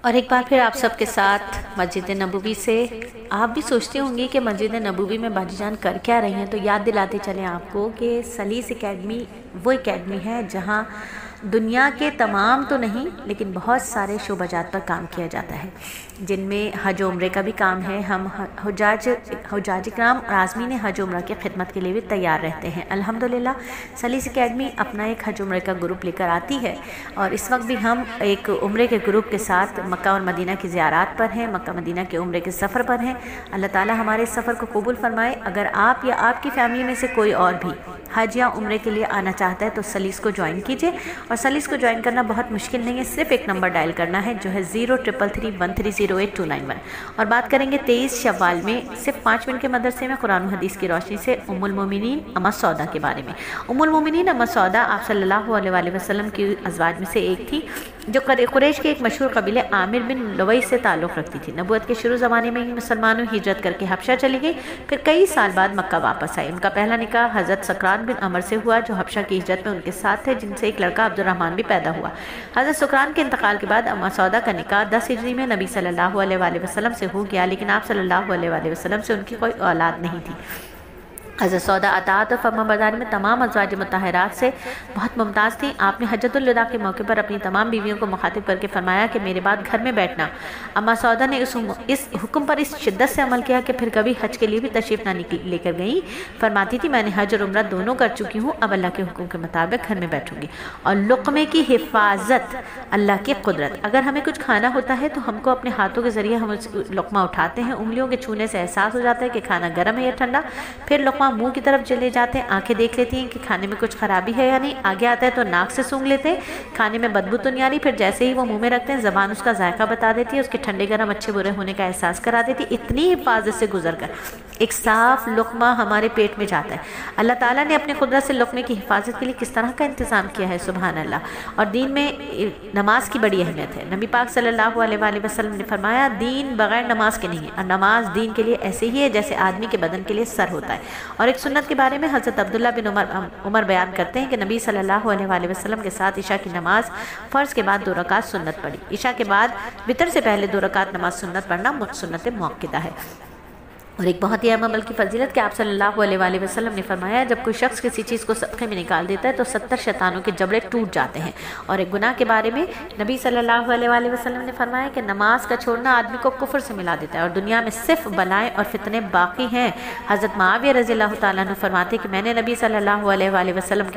اور ایک بار پھر آپ سب کے ساتھ مسجد نبوی سے آپ بھی سوچتے ہوں گے کہ مسجد نبوی میں باجی جان کر کیا رہی ہیں، تو یاد دلاتے چلیں آپ کو کہ سلیس اکیڈمی وہ اکیڈمی ہے جہاں دنیا کے تمام تو نہیں لیکن بہت سارے شعبہ جات پر کام کیا جاتا ہے، جن میں حج و عمرے کا بھی کام ہے۔ ہم حجاج اکرام اور عازمین حج و عمرہ کی خدمت کے لیے بھی تیار رہتے ہیں۔ الحمدللہ سلیس اکیڈمی اپنا ایک حج و عمرے کا گروپ لے کر آتی ہے، اور اس وقت بھی ہم ایک عمرے کے گروپ کے ساتھ مکہ اور مدینہ کی زیارات پر ہیں، مکہ مدینہ کے عمرے کے سفر پر ہیں۔ اللہ تعالی ہمارے اس سفر کو قبول فرمائے۔ اگر آپ یا آپ کی فیملی میں سے کوئی اور بھی حج یا عمرے کے لیے آنا چاہتا ہے تو سلیس کو جوائن کیجئے، اور سلیس کو جوائن کرنا بہت مشکل نہیں ہے، صرف ایک نمبر ڈائل کرنا ہے جو ہے 0333130829، اور بات کریں گے 23 شوال میں صرف 5 منٹ کے مدرسے میں قرآن و حدیث کی روشنی سے ام المومنین ام سودا کے بارے میں۔ ام المومنین ام سودا آپ صلی اللہ علیہ وآلہ وسلم کی ازواج میں سے ایک تھی، جو قریش کے ایک مشہور قبیلے عامر بن لوئی سے تعلق رکھتی تھی۔ نبوت کے شروع زمانے میں ہی مسلمانوں ہجرت کر کے حبشہ چلی گئی، پھر کئی سال بعد مکہ واپس آئی۔ ان کا پہلا نکاح حضرت سکران بن عمر سے ہوا جو حبشہ کی ہجرت میں ان کے ساتھ تھے، جن سے ایک لڑکا عبد الرحمن بھی پیدا ہوا۔ حضرت سکران کے انتقال کے بعد ام سودا کا نکاح 10 ہجری میں نبی صلی اللہ علیہ وآلہ وسلم سے ہو گیا، لیکن آپ صلی اللہ علیہ وآلہ وسلم سے ان کی کوئی اولاد نہیں تھی۔ حضرت سودا اطاعت اور فرما برداری میں تمام ازواج مطہرات سے بہت ممتاز تھی۔ آپ نے حجۃ الوداع کے موقع پر اپنی تمام بیویوں کو مخاطب کر کے فرمایا کہ میرے بعد گھر میں بیٹھنا۔ اما سودا نے اس حکم پر اس شدت سے عمل کیا کہ پھر کبھی حج کے لیے بھی تشریف نہ لے کر گئیں۔ فرماتی تھی میں نے حج اور عمرہ دونوں کر چکی ہوں، اب اللہ کے حکم کے مطابق گھر میں بیٹھوں گی۔ اور لقمے کی حفاظت، اللہ کی قدرت، اگر ہمیں کچھ کھانا ہوتا ہے تو ہم کو اپنے ہاتھوں کے ذریعے ہم لقمہ اٹھاتے ہیں، انگلیوں کے چھونے سے احساس ہو جاتا ہے کہ کھانا گرم ہے یا ٹھنڈا، پھر لقمہ منہ کی طرف چلے جاتے ہیں، آنکھیں دیکھ لیتی ہیں کہ کھانے میں کچھ خرابی ہے یا نہیں، آگے آتا ہے تو ناک سے سونگھ لیتے ہیں، کھانے میں بدبو تو نہیں آ رہی، پھر جیسے ہی وہ منہ میں رکھتے ہیں زبان اس کا ذائقہ بتا دیتی ہے، اس کے ٹھنڈے گرم اچھے برے ہونے کا احساس کرا دیتی ہے۔ اتنی حفاظت سے گزر کر ایک صاف لقمہ ہمارے پیٹ میں جاتا ہے۔ اللہ تعالیٰ نے اپنی قدرت سے لقمے کی حفاظت کے لیے کس طرح کا انتظام کیا ہے، سبحان اللہ۔ اور دین میں نماز کی بڑی اہمیت ہے۔ نبی پاک صلی اللہ علیہ وآلہ وسلم نے فرمایا دین بغیر نماز کے نہیں ہے، اور نماز دین کے لیے ایسے ہی ہے جیسے آدمی کے بدن کے لیے سر ہوتا ہے۔ اور ایک سنت کے بارے میں حضرت عبداللہ بن عمر بیان کرتے ہیں کہ نبی صلی اللہ علیہ وآلہ وسلم کے ساتھ عشاء کی نماز فرض کے بعد 2 رکعت سنت پڑھی۔ عشاء کے بعد وتر سے پہلے 2 رکعت نماز سنت پڑھنا سنت مؤکدہ ہے۔ اور ایک بہت ہی اہم عمل کی فضیلت کہ آپ صلی اللہ علیہ وآلہ وسلم نے فرمایا جب کوئی شخص کسی چیز کو صدقے میں نکال دیتا ہے تو 70 شیطانوں کے جبڑے ٹوٹ جاتے ہیں۔ اور ایک گناہ کے بارے میں نبی صلی اللہ علیہ وآلہ وسلم نے فرمایا کہ نماز کا چھوڑنا آدمی کو کفر سے ملا دیتا ہے، اور دنیا میں صرف بلائیں اور فتنے باقی ہیں۔ حضرت معاویہ رضی اللہ تعالیٰ عنہ فرماتے کہ میں نے نبی صلی اللہ علیہ وآلہ وسلم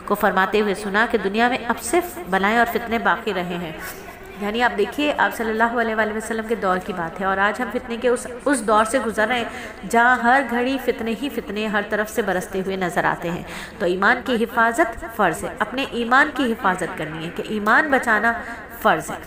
کو فرماتے ہوئے سنا کہ دنیا میں اب صرف بلائیں اور فتنے باقی رہے ہیں۔ یعنی آپ دیکھیے آپ صلی اللہ علیہ وآلہ وسلم کے دور کی بات ہے، اور آج ہم فتنے کے اس دور سے گزر رہے ہیں جہاں ہر گھڑی فتنے ہی فتنے ہر طرف سے برستے ہوئے نظر آتے ہیں۔ تو ایمان کی حفاظت فرض ہے، اپنے ایمان کی حفاظت کرنی ہے کہ ایمان بچانا فرض ہے۔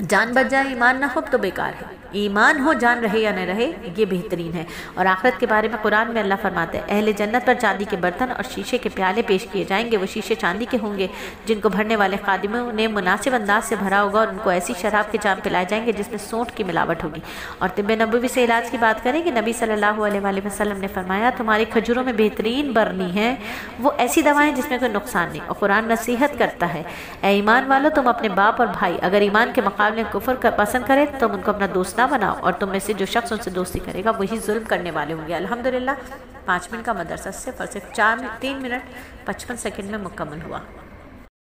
جان بچ جائے ایمان نہ ہو تو بیکار ہے، ایمان ہو جان رہے یا نہ رہے یہ بہترین ہے۔ اور آخرت کے بارے میں قرآن میں اللہ فرماتے ہیں اہل جنت پر چاندی کے برتن اور شیشے کے پیالے پیش کیے جائیں گے، وہ شیشے چاندی کے ہوں گے جن کو بھرنے والے خادموں نے مناسب انداز سے بھرا ہوگا، اور ان کو ایسی شراب کے جام پلائے جائیں گے جس میں سونٹ کی ملاوٹ ہوگی۔ اور طب نبوی سے علاج کی بات کریں کہ نبی صلی اللہ علیہ وآلہ وسلم نے فرمایا تمہاری کھجوروں میں بہترین برنی ہے وہ ایسی دوائیں جس میں کوئی نقصان نہیں۔ اور قرآن نصیحت کرتا ہے اے ایمان والو تم اپنے باپ اور بھائی اگر ایمان کے مقابلے کفر کا پسند کرے تم ان کو اپنا دوست نہ بناؤ، اور تم میں سے جو شخص ان سے دوستی کرے گا وہی ظلم کرنے والے ہوں گے۔ الحمدللہ 5 منٹ کا مدرسہ صرف 3 منٹ 55 سیکنڈ میں مکمل ہوا۔